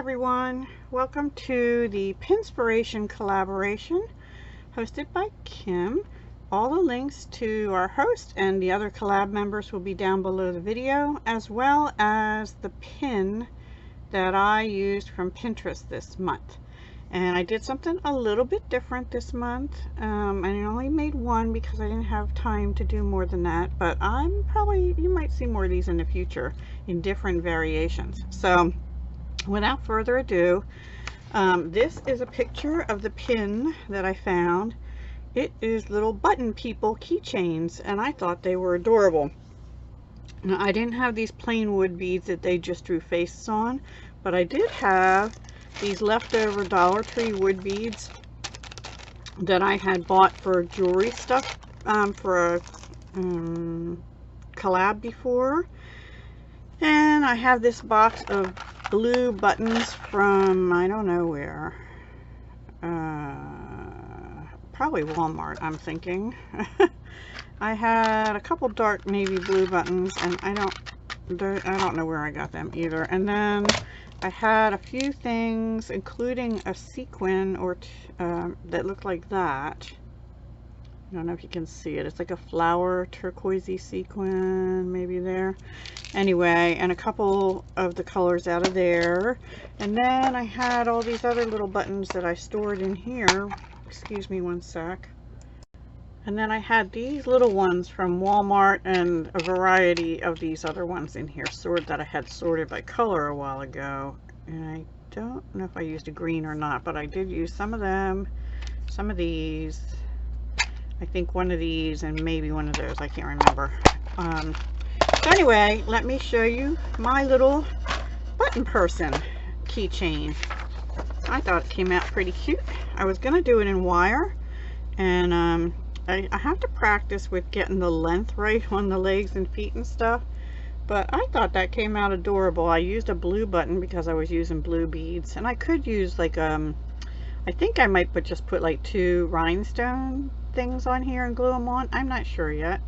everyone, welcome to the Pinspiration Collaboration hosted by Kim. All the links to our host and the other collab members will be down below the video, as well as the pin that I used from Pinterest this month. And I did something a little bit different this month. I only made one because I didn't have time to do more than that, but you might see more of these in the future in different variations. So without further ado, this is a picture of the pin that I found. It is little button people keychains, and I thought they were adorable. Now, I didn't have these plain wood beads that they just drew faces on, but I did have these leftover Dollar Tree wood beads that I had bought for jewelry stuff for a collab before. And I have this box of blue buttons from, I don't know where, probably Walmart, I'm thinking. I had a couple dark navy blue buttons, and I don't know where I got them either. And then I had a few things, including a sequin that looked like that. I don't know if you can see it. It's like a flower turquoisey sequin, maybe there. Anyway, and a couple of the colors out of there. And then I had all these other little buttons that I stored in here. Excuse me one sec. And then I had these little ones from Walmart and a variety of these other ones in here that I had sorted by color a while ago. And I don't know if I used a green or not, but I did use some of them, some of these, I think one of these, and maybe one of those. I can't remember. So anyway, let me show you my little button person keychain. I thought it came out pretty cute. I was going to do it in wire, and I have to practice with getting the length right on the legs and feet and stuff, but I thought that came out adorable. I used a blue button because I was using blue beads, and I could use like I think I might just put like 2 rhinestone things on here and glue them on. I'm not sure yet.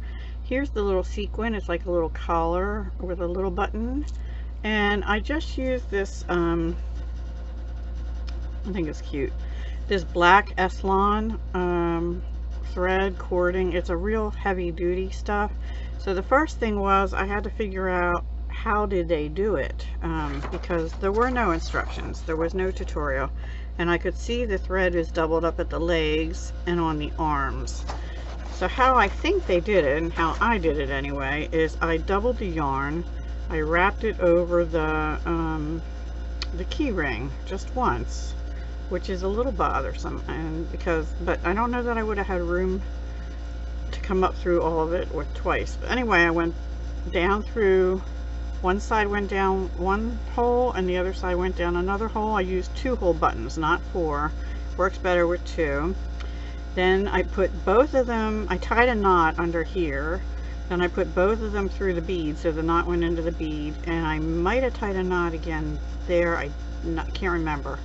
Here's the little sequin. It's like a little collar with a little button, and I just used this I think it's cute, this black Eslon thread cording. It's a real heavy duty stuff. So the first thing was I had to figure out how did they do it, because there were no instructions, there was no tutorial, and I could see the thread is doubled up at the legs and on the arms. So how I think they did it, and how I did it anyway, is I doubled the yarn, I wrapped it over the key ring just once, which is a little bothersome, but I don't know that I would have had room to come up through all of it twice. But anyway, I went down through, one side went down one hole and the other side went down another hole. I used 2-hole buttons, not 4. Works better with 2. Then I put both of them, I tied a knot under here, then I put both of them through the bead, so the knot went into the bead, and I might have tied a knot again there. I can't remember.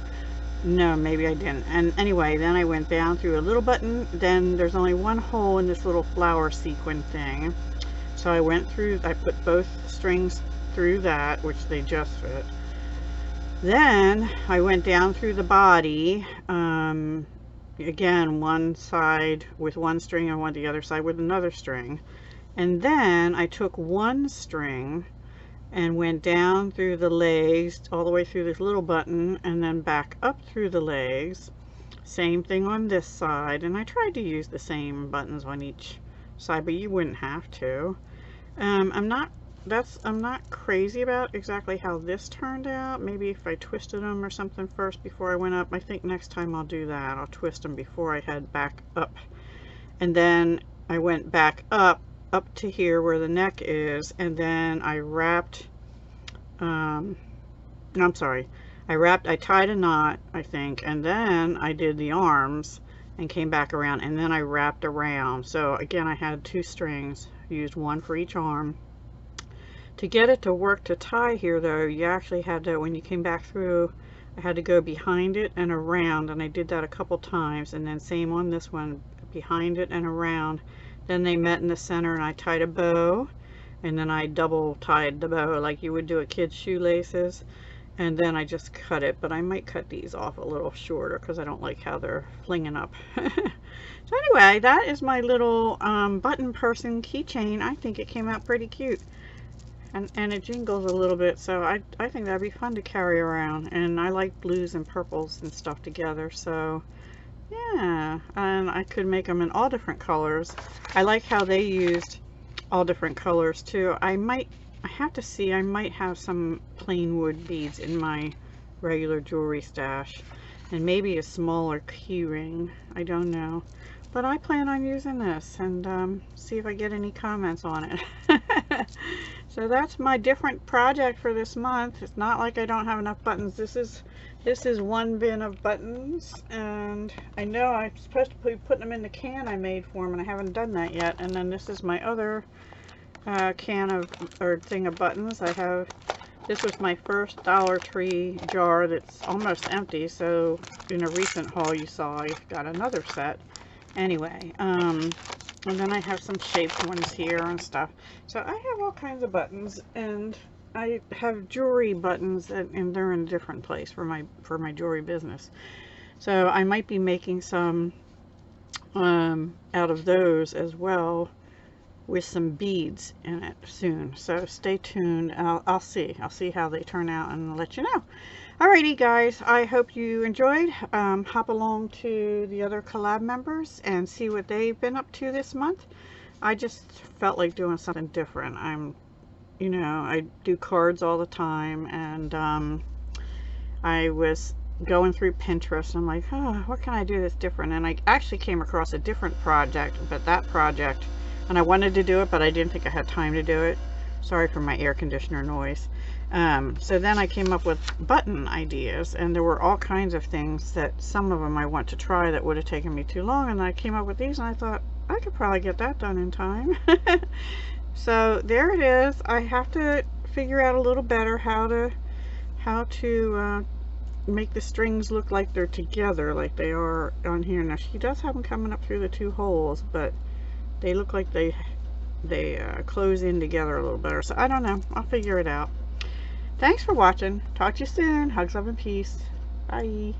No, maybe I didn't. And anyway, then I went down through a little button. Then there's only one hole in this little flower sequin thing, so I went through, I put both strings through that, which they just fit. Then I went down through the body, again, one side with one string and the other side with another string. And then I took one string and went down through the legs all the way through this little button, and then back up through the legs. Same thing on this side, and I tried to use the same buttons on each side, but you wouldn't have to. I'm not crazy about exactly how this turned out. Maybe if I twisted them or something first before I went up. I think next time I'll do that. I'll twist them before I head back up. And then I went back up to here where the neck is, and then I wrapped, I tied a knot, I think, and then I did the arms and came back around, and then I wrapped around. So again, I had 2 strings, used one for each arm. To get it to work to tie here though, you actually had to, when you came back through, I had to go behind it and around, and I did that a couple times, and then same on this one, behind it and around. Then they met in the center, and I tied a bow, and then I double tied the bow like you would do a kid's shoelaces, and then I just cut it, but I might cut these off a little shorter because I don't like how they're flinging up. So anyway, that is my little button person keychain. I think it came out pretty cute, and it jingles a little bit, so I think that'd be fun to carry around, and I like blues and purples and stuff together, so yeah. And I could make them in all different colors. I like how they used all different colors too. I have to see, I might have some plain wood beads in my regular jewelry stash, and maybe a smaller key ring. I don't know, but I plan on using this, and see if I get any comments on it. So that's my different project for this month. It's not like I don't have enough buttons. This is one bin of buttons, and I know I'm supposed to be putting them in the can I made for them, and I haven't done that yet. And then this is my other can of, or thing of buttons. This was my first Dollar Tree jar that's almost empty, so in a recent haul you saw I got another set. Anyway, and then I have some shaped ones here and stuff. So I have all kinds of buttons, and I have jewelry buttons, and they're in a different place for my jewelry business. So I might be making some out of those as well, with some beads in it soon. So stay tuned. I'll see how they turn out and I'll let you know. Alrighty guys, I hope you enjoyed. Hop along to the other collab members and see what they've been up to this month. I just felt like doing something different. I do cards all the time, and I was going through Pinterest. I'm like, oh, what can I do that's different? And I actually came across a different project, but that project, and I wanted to do it, but I didn't think I had time to do it. Sorry for my air conditioner noise. So then I came up with button ideas, and there were all kinds of things that some of them I want to try that would have taken me too long, and I came up with these, and I thought I could probably get that done in time. So there it is. I have to figure out a little better how to make the strings look like they're together, like they are on here. Now she does have them coming up through the two holes, but they look like they close in together a little better. So I don't know. I'll figure it out. Thanks for watching. Talk to you soon. Hugs, love, and peace. Bye.